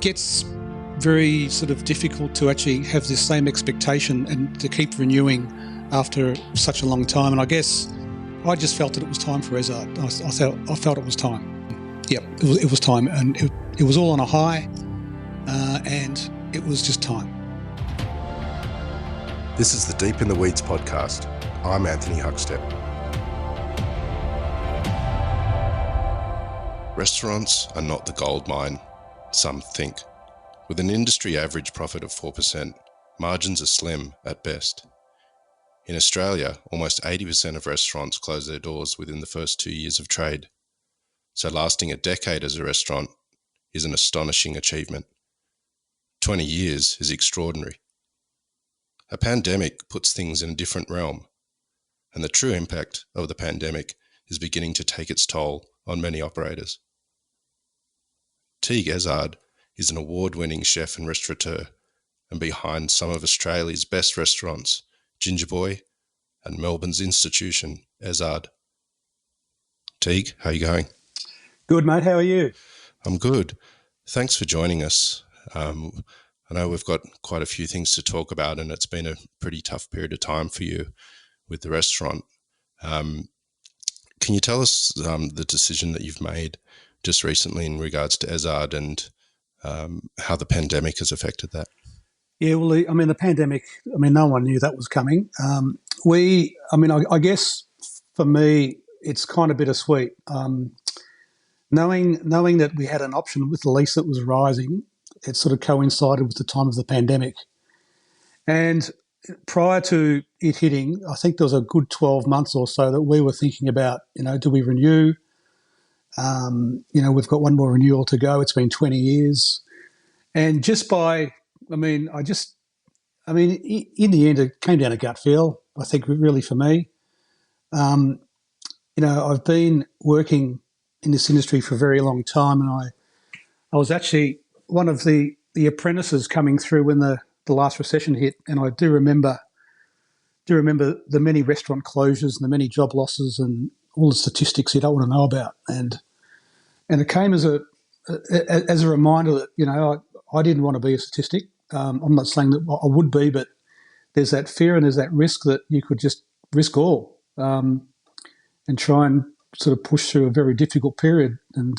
gets very sort of difficult to actually have this same expectation and to keep renewing after such a long time. And I guess I just felt that it was time for Ezard. I felt it was time. Yep, it was time, and it was all on a high, and it was just time. This is the Deep in the Weeds podcast. I'm Anthony Huckstep. Restaurants are not the gold mine some think. With an industry average profit of 4%, margins are slim at best. In Australia, almost 80% of restaurants close their doors within the first 2 years of trade. So lasting a decade as a restaurant is an astonishing achievement. 20 years is extraordinary. A pandemic puts things in a different realm, and the true impact of the pandemic is beginning to take its toll on many operators. Teage Ezard is an award-winning chef and restaurateur, and behind some of Australia's best restaurants, Ginger Boy and Melbourne's institution, Ezard. Teague, how are you going? Good, mate. How are you? I'm good. Thanks for joining us. I know we've got quite a few things to talk about, and it's been a pretty tough period of time for you with the restaurant. Can you tell us the decision that you've made just recently in regards to Ezard and how the pandemic has affected that? Yeah, well, the pandemic, no one knew that was coming. I guess for me, it's kind of bittersweet. Knowing that we had an option with the lease that was rising, it sort of coincided with the time of the pandemic. And prior to it hitting, I think there was a good 12 months or so that we were thinking about, do we renew? We've got one more renewal to go. It's been 20 years. And just in the end, it came down to gut feel, I think, really for me. I've been working in this industry for a very long time, and I was actually one of the apprentices coming through when the last recession hit, and I do remember the many restaurant closures and the many job losses and all the statistics you don't want to know about. And it came as a reminder that, I didn't want to be a statistic. I'm not saying that I would be, but there's that fear and there's that risk that you could just risk all and try and sort of push through a very difficult period. And,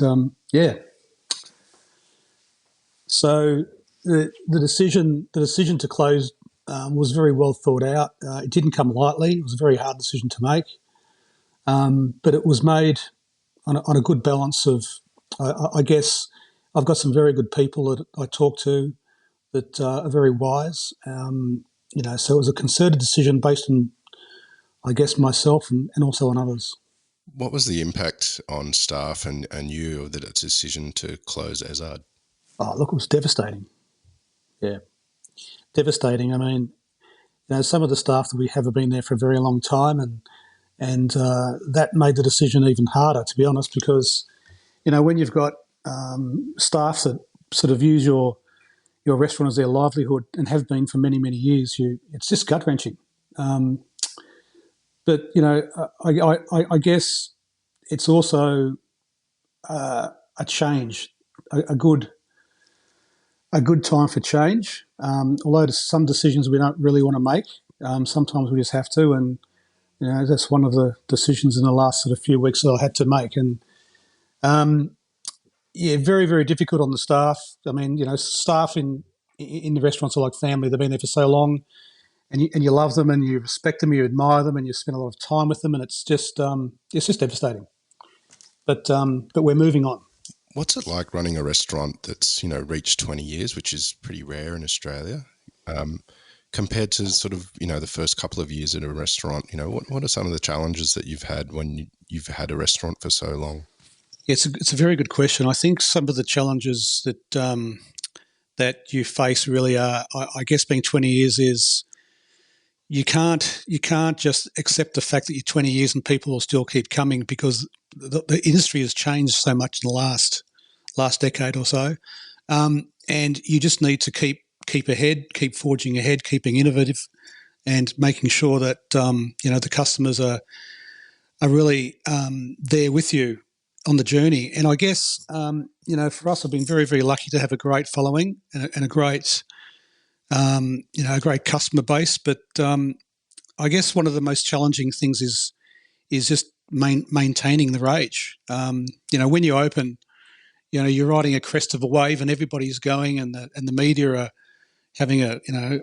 So the decision to close was very well thought out. It didn't come lightly. It was a very hard decision to make, but it was made on a good balance of. I guess I've got some very good people that I talk to that are very wise. So it was a concerted decision based on, I guess, myself and also on others. What was the impact on staff and you of the decision to close Ezard? Oh, look, it was devastating. Yeah, devastating. Some of the staff that we have been there for a very long time, and that made the decision even harder, to be honest, because, when you've got staff that sort of use your restaurant as their livelihood and have been for many, many years, it's just gut-wrenching. But I guess it's also a change, a good time for change. Although some decisions we don't really want to make, sometimes we just have to, and that's one of the decisions in the last sort of few weeks that I had to make. And very, very difficult on the staff. Staff in the restaurants are like family. They've been there for so long, and you love them and you respect them, you admire them, and you spend a lot of time with them, and it's just devastating. But we're moving on. What's it like running a restaurant that's, reached 20 years, which is pretty rare in Australia, compared to sort of, the first couple of years at a restaurant? What are some of the challenges that you've had when you've had a restaurant for so long? Yeah, it's a very good question. I think some of the challenges that you face really are, I guess, being 20 years is you can't just accept the fact that you're 20 years and people will still keep coming, because the industry has changed so much in the last decade or so, and you just need to keep ahead, keep forging ahead, keeping innovative, and making sure that the customers are really there with you on the journey. And I guess for us, I've been very, very lucky to have a great following and a great a great customer base. But I guess one of the most challenging things is just maintaining the rage. When you open, you're riding a crest of a wave, and everybody's going, and the media are having an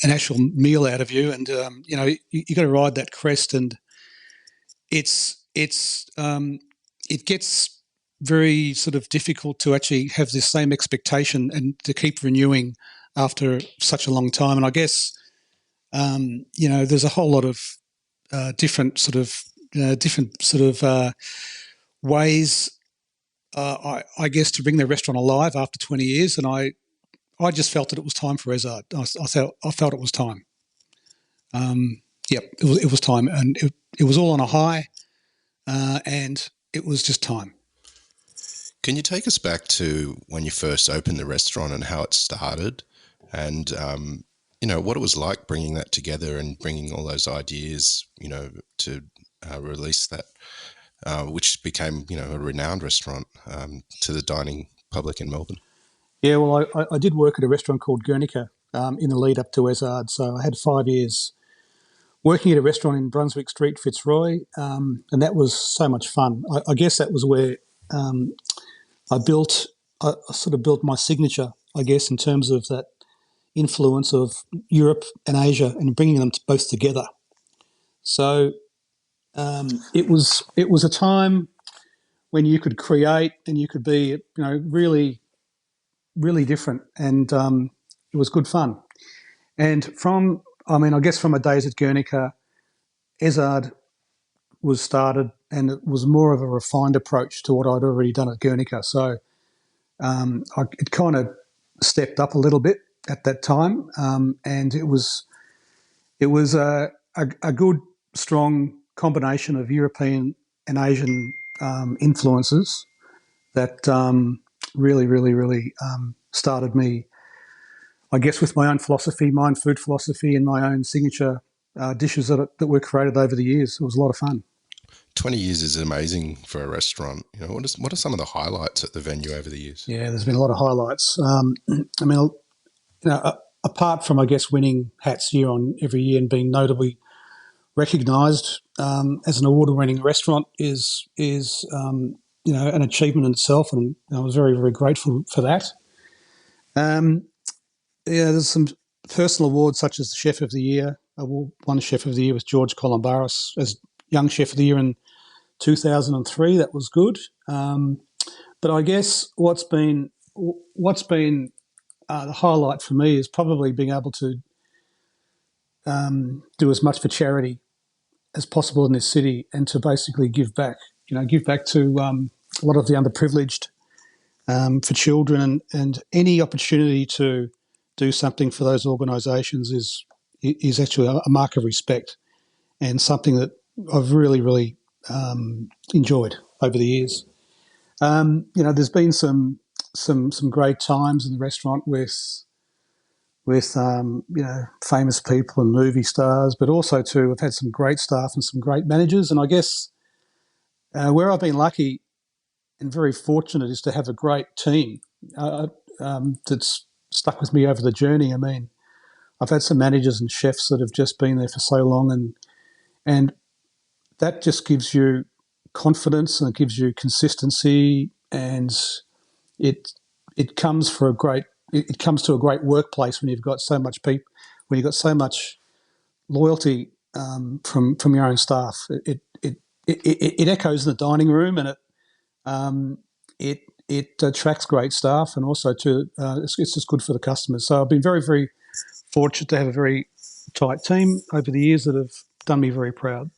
actual meal out of you, and you got to ride that crest, and it gets very sort of difficult to actually have this same expectation and to keep renewing after such a long time. And I guess there's a whole lot of different sort of ways, I guess, to bring the restaurant alive after 20 years. And I just felt that it was time for Ezard. I felt it was time. It was time, and it was all on a high, and it was just time. Can you take us back to when you first opened the restaurant and how it started, and what it was like bringing that together and bringing all those ideas, to release that, which became, a renowned restaurant to the dining public in Melbourne? Yeah, well, I did work at a restaurant called Guernica in the lead up to Ezard. So I had 5 years working at a restaurant in Brunswick Street, Fitzroy, and that was so much fun. I guess that was where I sort of built my signature, I guess, in terms of that influence of Europe and Asia and bringing them both together. So it was a time when you could create and you could be, really, really different, and it was good fun. And I guess from my days at Guernica, Ezard was started, and it was more of a refined approach to what I'd already done at Guernica. So it kind of stepped up a little bit at that time, and it was a good, strong combination of European and Asian influences that really, really, really started me, I guess, with my own philosophy, my own food philosophy, and my own signature dishes that were created over the years. It was a lot of fun. 20 years is amazing for a restaurant. What are some of the highlights at the venue over the years? Yeah, there's been a lot of highlights. Apart from, I guess, winning hats every year and being notably recognised as an award-winning restaurant is an achievement in itself, and I was very, very grateful for that. There's some personal awards such as the Chef of the Year. One Chef of the Year was George Columbaris as Young Chef of the Year in 2003. That was good. But I guess what's been the highlight for me is probably being able to do as much for charity as possible in this city, and to basically give back. Give back to a lot of the underprivileged, for children, and any opportunity to do something for those organisations is actually a mark of respect, and something that I've really, really enjoyed over the years. There's been some great times in the restaurant with famous people and movie stars, but also too, I've had some great staff and some great managers. And I guess where I've been lucky and very fortunate is to have a great team that's stuck with me over the journey. I mean, I've had some managers and chefs that have just been there for so long, and that just gives you confidence, and it gives you consistency, and it comes to a great workplace when you've got so much people, when you've got so much loyalty from your own staff. It echoes in the dining room, and it attracts great staff, and also it's just good for the customers. So I've been very, very fortunate to have a very tight team over the years that have done me very proud.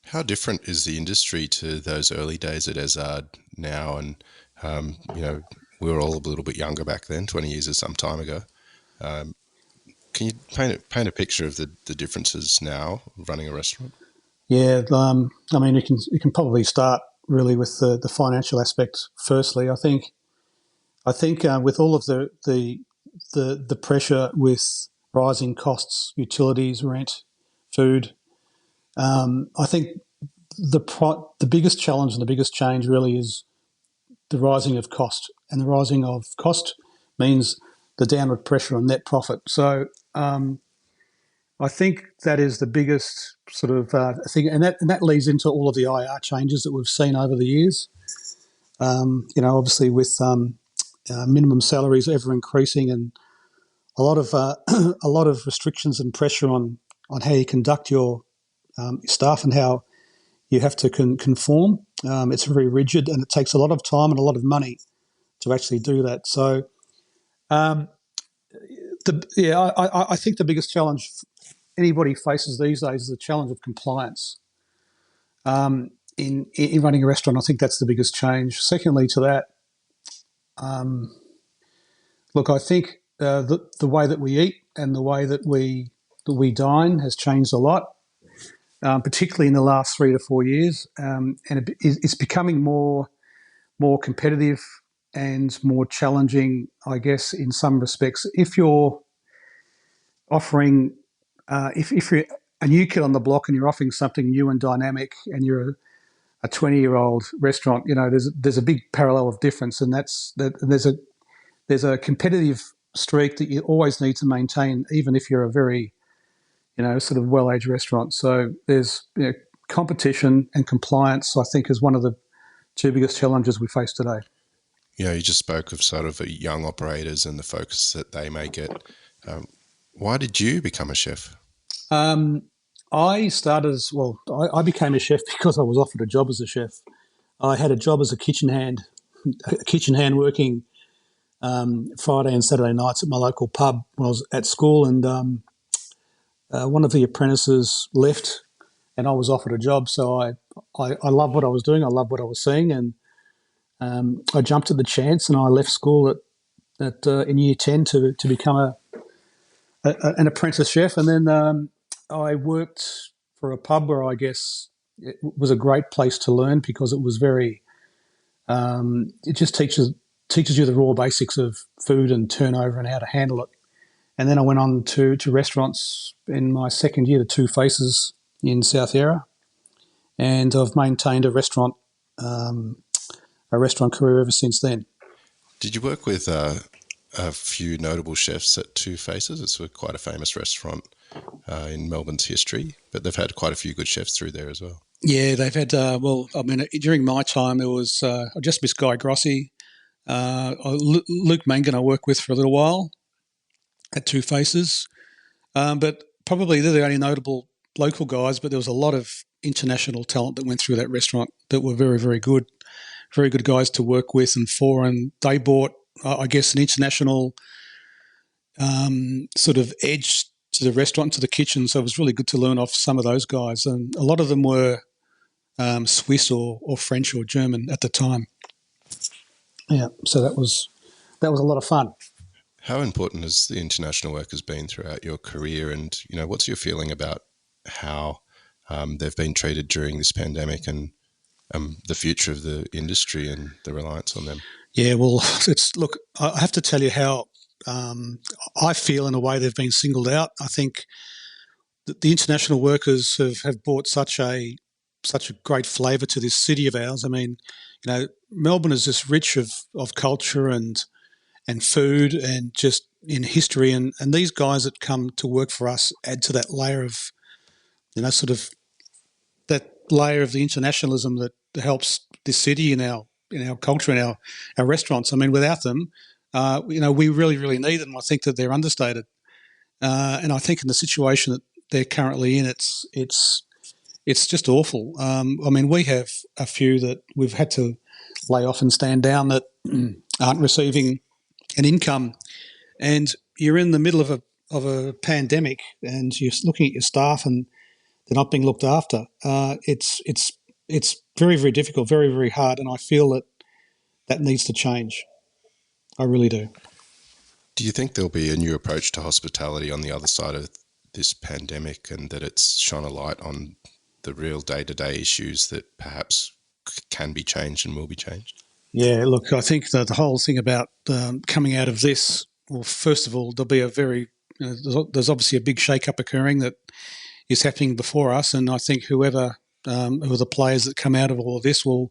How different is the industry to those early days at Ezard now? And we were all a little bit younger back then. 20 years is some time ago. Can you paint a picture of the differences now of running a restaurant? Yeah, you can probably start really with the financial aspect. Firstly, I think with all of the pressure with rising costs, utilities, rent, food, I think the biggest challenge and the biggest change really is the rising of cost, and the rising of cost means the downward pressure on net profit. So I think that is the biggest sort of thing, and that leads into all of the IR changes that we've seen over the years. Obviously with minimum salaries ever increasing, and a lot of a lot of restrictions and pressure on how you conduct your staff and how you have to conform. It's very rigid, and it takes a lot of time and a lot of money to actually do that. So, I think the biggest challenge anybody faces these days is the challenge of compliance. In running a restaurant, I think that's the biggest change. Secondly to that, look, I think the way that we eat and the way that we dine has changed a lot, particularly in the last 3 to 4 years, and it's becoming more competitive and more challenging, I guess, in some respects. If you're offering, if you're a new kid on the block and you're offering something new and dynamic, and you're a 20-year-old restaurant, there's a big parallel of difference, and that's that there's a competitive streak that you always need to maintain, even if you're a very, sort of well-aged restaurant. So there's competition and compliance, I think, is one of the two biggest challenges we face today. You just spoke of sort of young operators and the focus that they may get. Why did you become a chef? I started I became a chef because I was offered a job as a chef. I had a job as a kitchen hand working Friday and Saturday nights at my local pub when I was at school, and one of the apprentices left and I was offered a job. So I loved what I was doing. I loved what I was seeing, and I jumped at the chance, and I left school in year 10 to become an apprentice chef. And then I worked for a pub where I guess it was a great place to learn, because it was very it just teaches you the raw basics of food and turnover and how to handle it. And then I went on to restaurants in my second year to Two Faces in South Yarra, and I've maintained a restaurant career ever since then. Did you work with a few notable chefs at Two Faces? It's quite a famous restaurant in Melbourne's history, but they've had quite a few good chefs through there as well. Yeah, they've had, during my time, there was, I just missed Guy Grossi, Luke Mangan I worked with for a little while at Two Faces, but probably they're the only notable local guys, but there was a lot of international talent that went through that restaurant that were very, very good guys to work with and for, and they brought, I guess, an international sort of edge to the restaurant, to the kitchen, so it was really good to learn off some of those guys, and a lot of them were Swiss or French or German at the time. Yeah, so that was a lot of fun. How important has the international work has been throughout your career, and what's your feeling about how they've been treated during this pandemic, and the future of the industry and the reliance on them? Yeah, well, look, I have to tell you how I feel in a way they've been singled out. I think that the international workers have brought such a great flavour to this city of ours. I mean, Melbourne is just rich of culture and food and just in history, and these guys that come to work for us add to that layer of, sort of that layer of the internationalism that helps this city in our culture and our restaurants. I mean, without them, we really, really need them. I think that they're understated, and I think in the situation that they're currently in, it's just awful. I mean, we have a few that we've had to lay off and stand down that aren't receiving an income, and you're in the middle of a pandemic, and you're looking at your staff and they're not being looked after. It's very, very difficult, very, very hard, and I feel that needs to change. I really do. Do you think there'll be a new approach to hospitality on the other side of this pandemic, and that it's shone a light on the real day-to-day issues that perhaps can be changed and will be changed? Yeah, look, I think that the whole thing about coming out of this, well, first of all, there'll be there's obviously a big shake-up occurring that is happening before us, and I think whoever who are the players that come out of all of this, will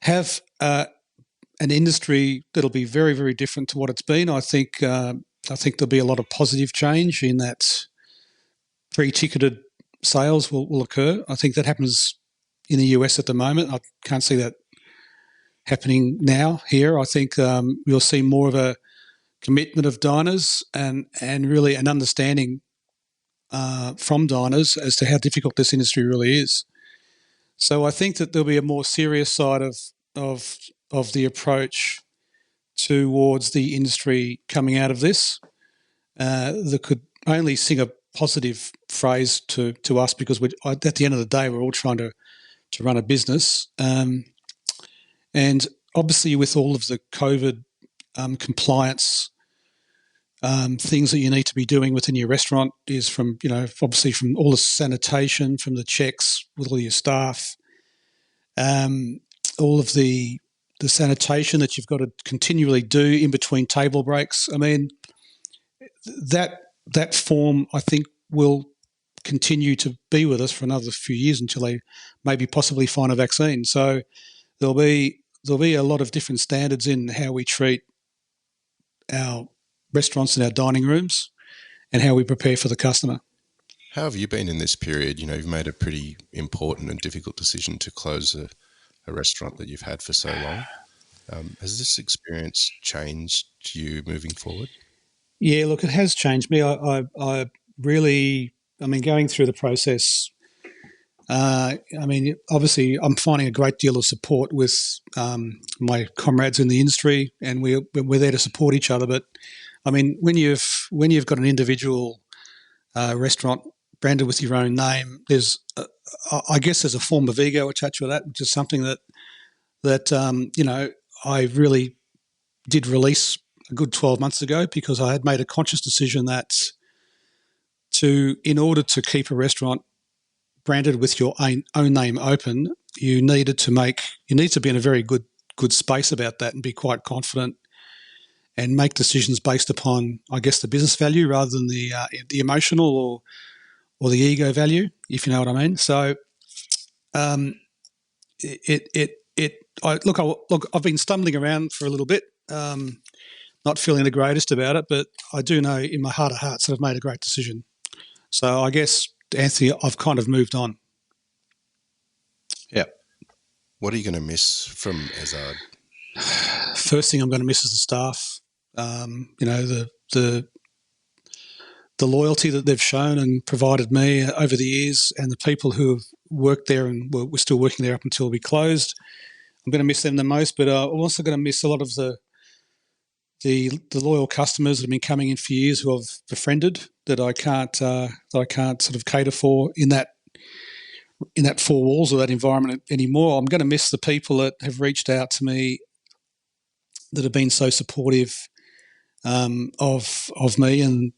have an industry that'll be very, very different to what it's been. I think there'll be a lot of positive change in that pre-ticketed sales will occur. I think that happens in the US at the moment. I can't see that happening now here. I think you'll see more of a commitment of diners and really an understanding from diners as to how difficult this industry really is. So I think that there'll be a more serious side of the approach towards the industry coming out of this that could only sing a positive phrase to us, because at the end of the day, we're all trying to run a business. And obviously with all of the COVID compliance things that you need to be doing within your restaurant is from, obviously from all the sanitation, from the checks with all your staff, all of the sanitation that you've got to continually do in between table breaks. I mean, that form, I think, will continue to be with us for another few years until they maybe possibly find a vaccine. So there'll be a lot of different standards in how we treat our restaurants and our dining rooms and how we prepare for the customer. How have you been in this period? You've made a pretty important and difficult decision to close a restaurant that you've had for so long. Has this experience changed you moving forward? Yeah, look, it has changed me. I really, going through the process, obviously I'm finding a great deal of support with my comrades in the industry, and we're there to support each other. But when you've got an individual restaurant branded with your own name, I guess there's a form of ego attached with that, which is something that I really did release a good 12 months ago, because I had made a conscious decision that in order to keep a restaurant branded with your own name open, you need to be in a very good space about that and be quite confident and make decisions based upon, I guess, the business value rather than the emotional or the ego value, if you know what I mean. So, I've been stumbling around for a little bit, not feeling the greatest about it, but I do know in my heart of hearts that I've made a great decision. So I guess, Anthony, I've kind of moved on. Yeah. What are you going to miss from Ezard? First thing I'm going to miss is the staff. The loyalty that they've shown and provided me over the years, and the people who have worked there and were still working there up until we closed. I'm going to miss them the most, but I'm also going to miss a lot of the loyal customers that have been coming in for years who I've befriended that I can't sort of cater for in that four walls or that environment anymore. I'm going to miss the people that have reached out to me that have been so supportive of me and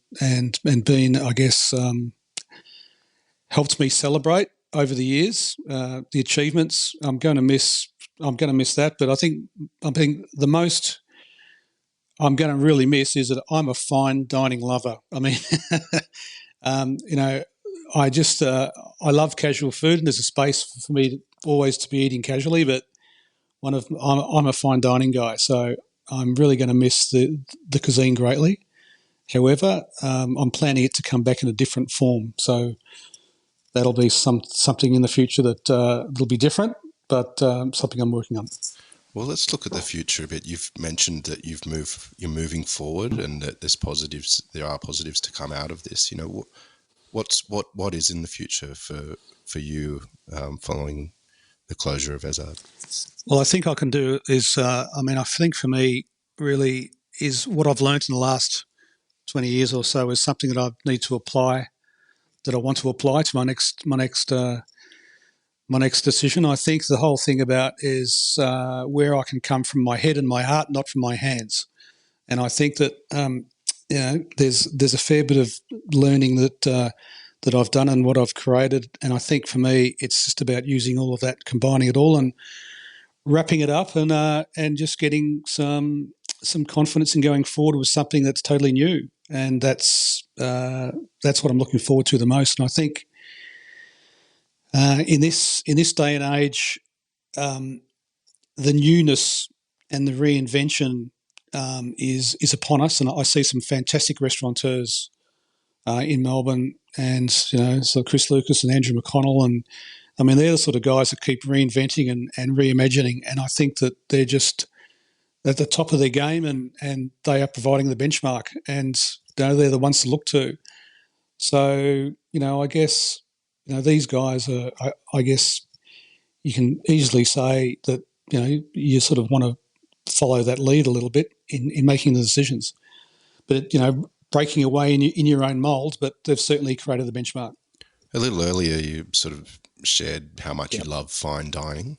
been, I guess, helped me celebrate over the years the achievements. I'm going to miss that, but I think the most I'm going to really miss is that I'm a fine dining lover. I love casual food, and there's a space for me always to be eating casually, but I'm a fine dining guy, so I'm really going to miss the cuisine greatly. However, I'm planning it to come back in a different form, so that'll be something in the future that will be different, but something I'm working on. Well, let's look at the future a bit. You've mentioned that you're moving forward, and that there are positives to come out of this. What is in the future for you following the closure of Ezard? Well, I think I can do is, I think for me really is what I've learned in the last 20 years or so is something that I need to apply, that I want to apply to my next decision. I think the whole thing about is where I can come from my head and my heart, not from my hands. And I think that there's a fair bit of learning that I've done and what I've created. And I think for me, it's just about using all of that, combining it all, and wrapping it up, and just getting some confidence in going forward with something that's totally new. And that's what I'm looking forward to the most. And I think In this day and age, the newness and the reinvention is upon us, and I see some fantastic restaurateurs in Melbourne, and so Chris Lucas and Andrew McConnell, and I mean they're the sort of guys that keep reinventing and reimagining, and I think that they're just at the top of their game, and they are providing the benchmark, and they're the ones to look to. So I guess these guys are. I guess you can easily say that you sort of want to follow that lead a little bit in making the decisions, but breaking away in your own mould. But they've certainly created the benchmark. A little earlier, you sort of shared how much Yep. you love fine dining.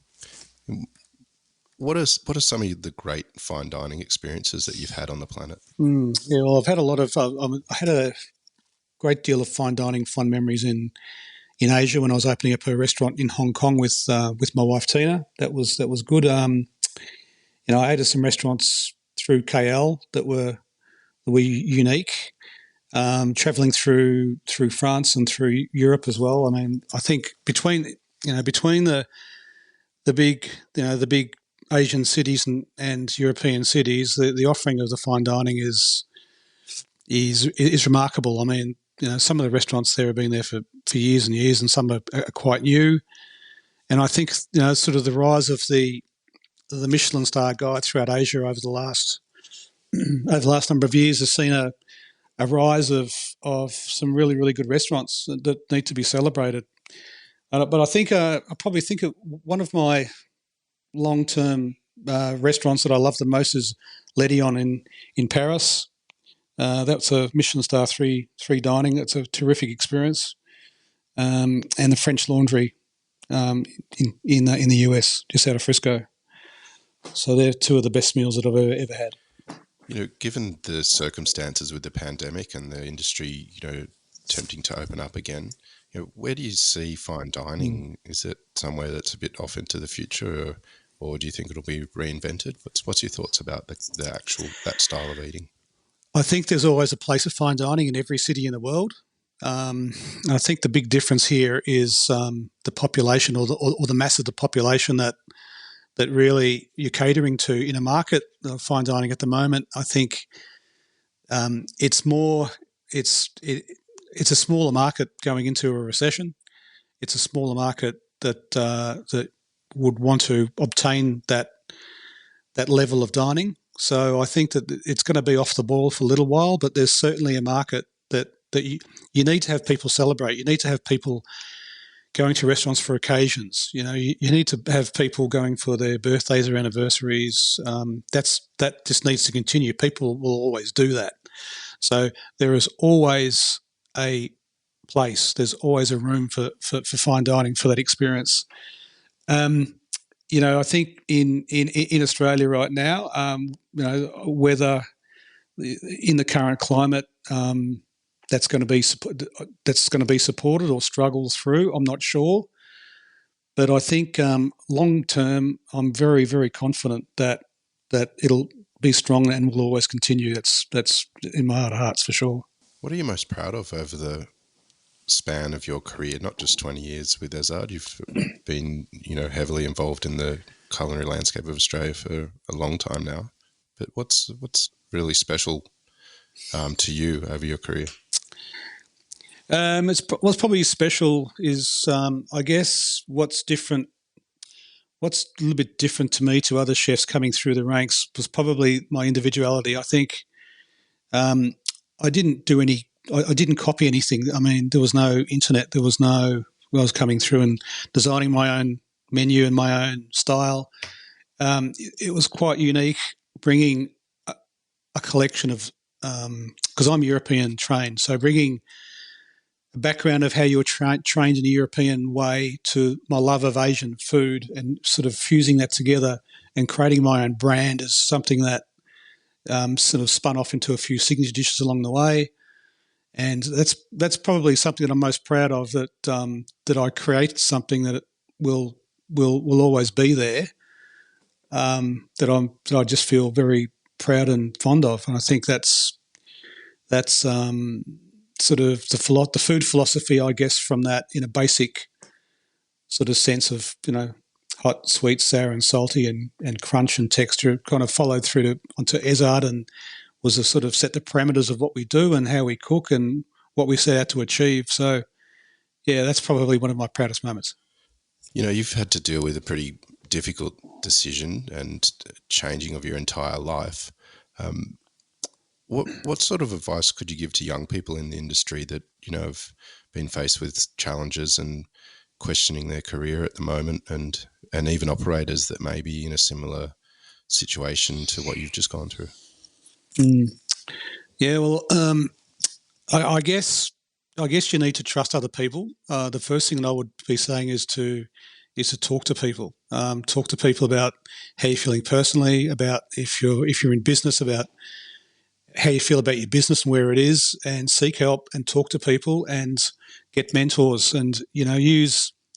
What are some of the great fine dining experiences that you've had on the planet? Yeah, well, I've had a lot of. I had a great deal of fine dining fond memories in Asia when I was opening up a restaurant in Hong Kong with my wife Tina. That was good. I ate at some restaurants through KL that were unique. Traveling through France and through Europe as well. I mean, I think between the big Asian cities and European cities, the offering of the fine dining is remarkable. I mean, some of the restaurants there have been there for years and years, and some are quite new. And I think sort of the rise of the Michelin star guide throughout Asia over the last number of years has seen a rise of some really, really good restaurants that need to be celebrated. But I think I probably think one of my long-term restaurants that I love the most is L'Edion in Paris. That's a Michelin star three dining. It's a terrific experience. And the French Laundry in the US, just out of Frisco. So they're two of the best meals that I've ever had. Given the circumstances with the pandemic and the industry, attempting to open up again, where do you see fine dining? Is it somewhere that's a bit off into the future, or do you think it'll be reinvented? What's your thoughts about that style of eating? I think there's always a place of fine dining in every city in the world. I think the big difference here is the population or the mass of the population that really you're catering to in a market of fine dining at the moment. I think it's a smaller market going into a recession. It's a smaller market that would want to obtain that level of dining. So I think that it's going to be off the ball for a little while, but there's certainly a market that you need to have people celebrate. You need to have people going to restaurants for occasions. You need to have people going for their birthdays or anniversaries. That just needs to continue. People will always do that. So there is always a place. There's always a room for fine dining for that experience. I think in Australia right now, whether in the current climate that's going to be supported or struggles through, I'm not sure. But I think long term, I'm very, very confident that it'll be strong and will always continue. That's in my heart of hearts for sure. What are you most proud of over the span of your career? Not just 20 years with Ezard. You've been, heavily involved in the culinary landscape of Australia for a long time now. But what's really special to you over your career? What's probably special is, I guess, what's different. What's a little bit different to me to other chefs coming through the ranks was probably my individuality. I think I didn't copy anything. I mean, there was no internet. There was no. I was coming through and designing my own menu and my own style. It was quite unique, bringing a collection of because I'm European trained, so bringing a background of how you're trained in a European way to my love of Asian food and sort of fusing that together and creating my own brand is something that sort of spun off into a few signature dishes along the way. And that's probably something that I'm most proud of, that I created something that will always be there, that I just feel very proud and fond of. And I think that's sort of the food philosophy, I guess, from that in a basic sort of sense of, hot, sweet, sour and salty and crunch and texture kind of followed through onto Ezard and was to sort of set the parameters of what we do and how we cook and what we set out to achieve. So, yeah, that's probably one of my proudest moments. You've had to deal with a pretty difficult decision and changing of your entire life. What sort of advice could you give to young people in the industry that, have been faced with challenges and questioning their career at the moment, and even operators that may be in a similar situation to what you've just gone through? Yeah, well, I guess you need to trust other people. The first thing that I would be saying is to talk to people. Talk to people about how you're feeling personally, about if you're in business, about how you feel about your business and where it is, and seek help and talk to people and get mentors and,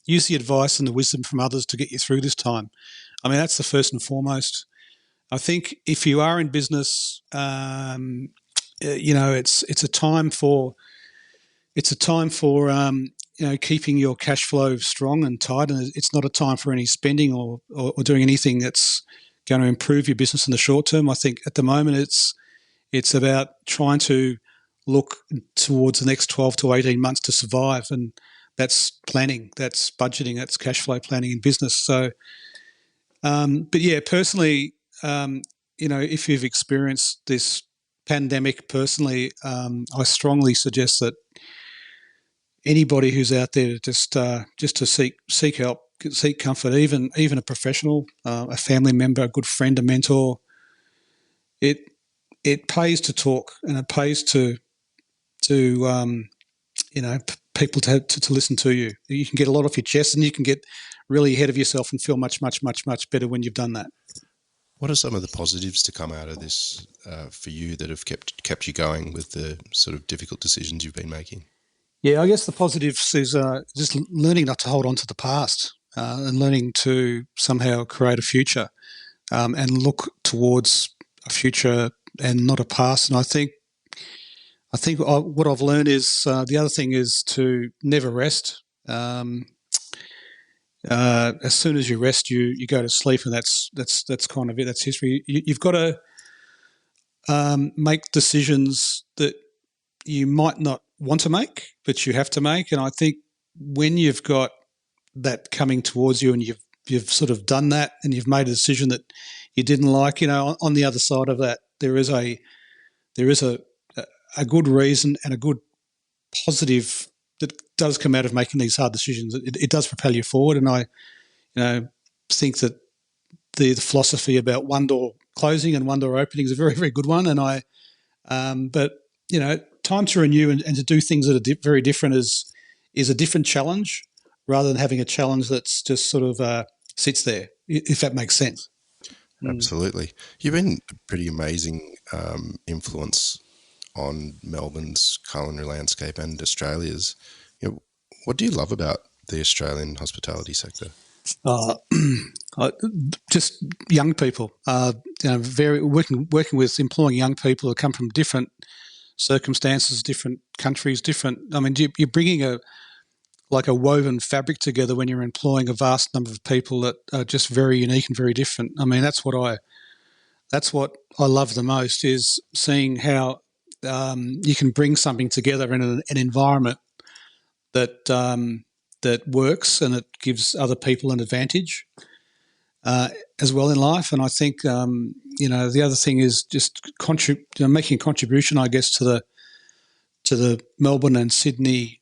use the advice and the wisdom from others to get you through this time. I mean, that's the first and foremost. I think if you are in business, it's a time for keeping your cash flow strong and tight, and it's not a time for any spending or doing anything that's going to improve your business in the short term. I think at the moment it's about trying to look towards the next 12 to 18 months to survive, and that's planning, that's budgeting, that's cash flow planning in business. So, but yeah, personally, if you've experienced this pandemic personally, I strongly suggest that anybody who's out there just to seek help, seek comfort, even a professional, a family member, a good friend, a mentor. It pays to talk, and it pays to people to listen to you. You can get a lot off your chest, and you can get really ahead of yourself and feel much, much, much, much better when you've done that. What are some of the positives to come out of this for you that have kept you going with the sort of difficult decisions you've been making? Yeah, I guess the positives is just learning not to hold on to the past and learning to somehow create a future and look towards a future and not a past. And I think what I've learned is the other thing is to never rest. As soon as you rest, you go to sleep, and that's kind of it. That's history. You've got to make decisions that you might not want to make, but you have to make. And I think when you've got that coming towards you, and you've sort of done that, and you've made a decision that you didn't like, on the other side of that, there is a good reason and a good positive that does come out of making these hard decisions. It does propel you forward, and I, think that the philosophy about one door closing and one door opening is a very, very good one. And but time to renew and to do things that are very different is a different challenge, rather than having a challenge that's just sort of sits there, if that makes sense. Absolutely. You've been a pretty amazing influence on Melbourne's culinary landscape and Australia's. What do you love about the Australian hospitality sector? Just young people. Very working with employing young people who come from different circumstances, different countries, different. I mean, you're bringing a woven fabric together when you're employing a vast number of people that are just very unique and very different. I mean, that's what I love the most, is seeing how you can bring something together in an environment that works, and it gives other people an advantage as well in life. And I think the other thing is just making a contribution, I guess, to the Melbourne and Sydney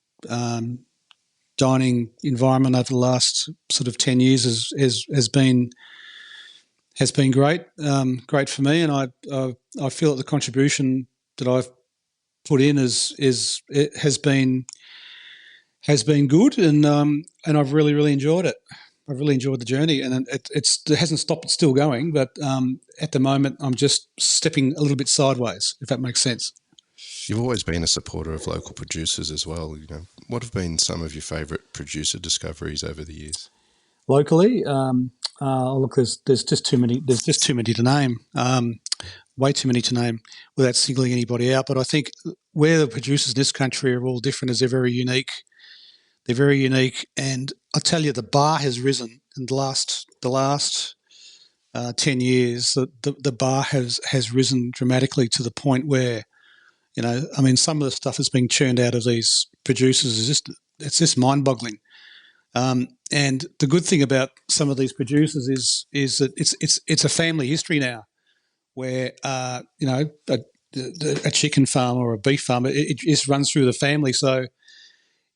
dining environment over the last sort of 10 years has been great, great for me. And I feel that the contribution that I've put in has been good, and I've really, really enjoyed it. I've really enjoyed the journey, and it hasn't stopped. It's still going, but at the moment I'm just stepping a little bit sideways, if that makes sense. You've always been a supporter of local producers as well. What have been some of your favourite producer discoveries over the years? Locally, look, there's just too many. There's just too many to name. Way too many to name without singling anybody out. But I think where the producers in this country are all different is they're very unique. They're very unique, and I tell you, the bar has risen in the last 10 years. The bar has risen dramatically to the point where, some of the stuff that's being churned out of these producers is just mind-boggling. And the good thing about some of these producers is that it's a family history now, where a chicken farm or a beef farm, it just runs through the family. So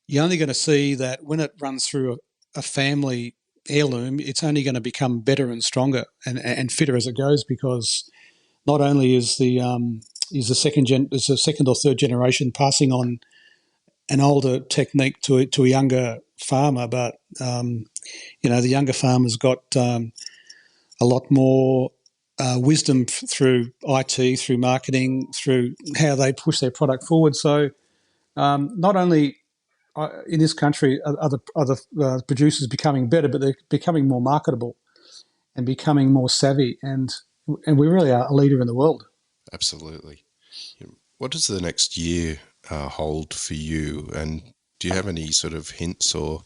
you're only going to see that when it runs through a family heirloom, it's only going to become better and stronger and fitter as it goes, because not only is the second or third generation passing on an older technique to a younger farmer, but the younger farmer's got a lot more wisdom through IT, through marketing, through how they push their product forward. So not only in this country are other producers becoming better, but they're becoming more marketable and becoming more savvy, and we really are a leader in the world. Absolutely. What does the next year hold for you, and do you have any sort of hints or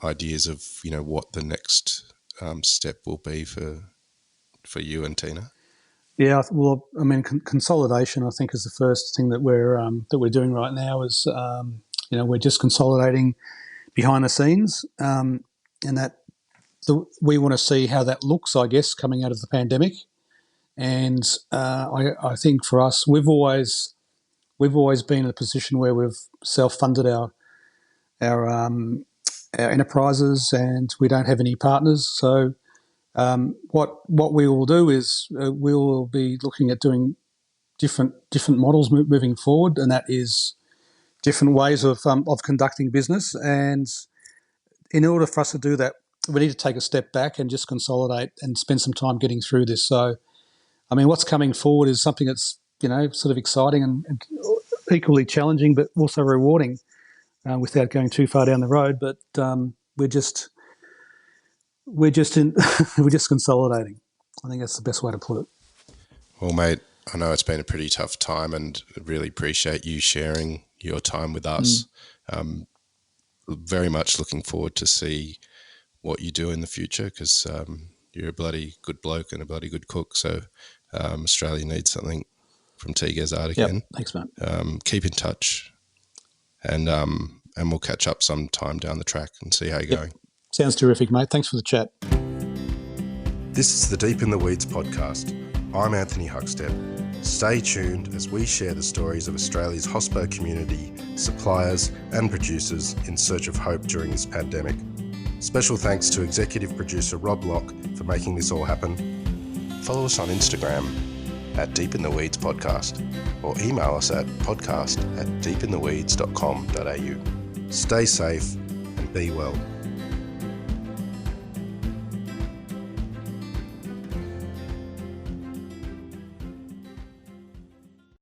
ideas of what the next step will be for you and Tina? Yeah, well, consolidation, I think, is the first thing that we're doing right now. Is we're just consolidating behind the scenes, and that we want to see how that looks, I guess, coming out of the pandemic. And I think for us, we've always been in a position where we've self-funded our enterprises, and we don't have any partners. So what we will do is we will be looking at doing different models moving forward, and that is different ways of conducting business. And in order for us to do that, we need to take a step back and just consolidate and spend some time getting through this. So, what's coming forward is something that's sort of exciting and equally challenging, but also rewarding, without going too far down the road. But we're just consolidating. I think that's the best way to put it. Well, mate, I know it's been a pretty tough time, and really appreciate you sharing your time with us. Very much looking forward to see what you do in the future, because you're a bloody good bloke and a bloody good cook. So Australia needs something from Teage Ezard again. Yep. Thanks, mate. Keep in touch, and we'll catch up sometime down the track and see how you're going. Sounds terrific, mate. Thanks for the chat. This is the Deep in the Weeds podcast. I'm Anthony Huckstep. Stay tuned as we share the stories of Australia's hospo community, suppliers and producers in search of hope during this pandemic. Special thanks to executive producer Rob Locke for making this all happen. Follow us on Instagram at Deep in the Weeds Podcast, or email us at podcast@deepintheweeds.com.au. Stay safe and be well.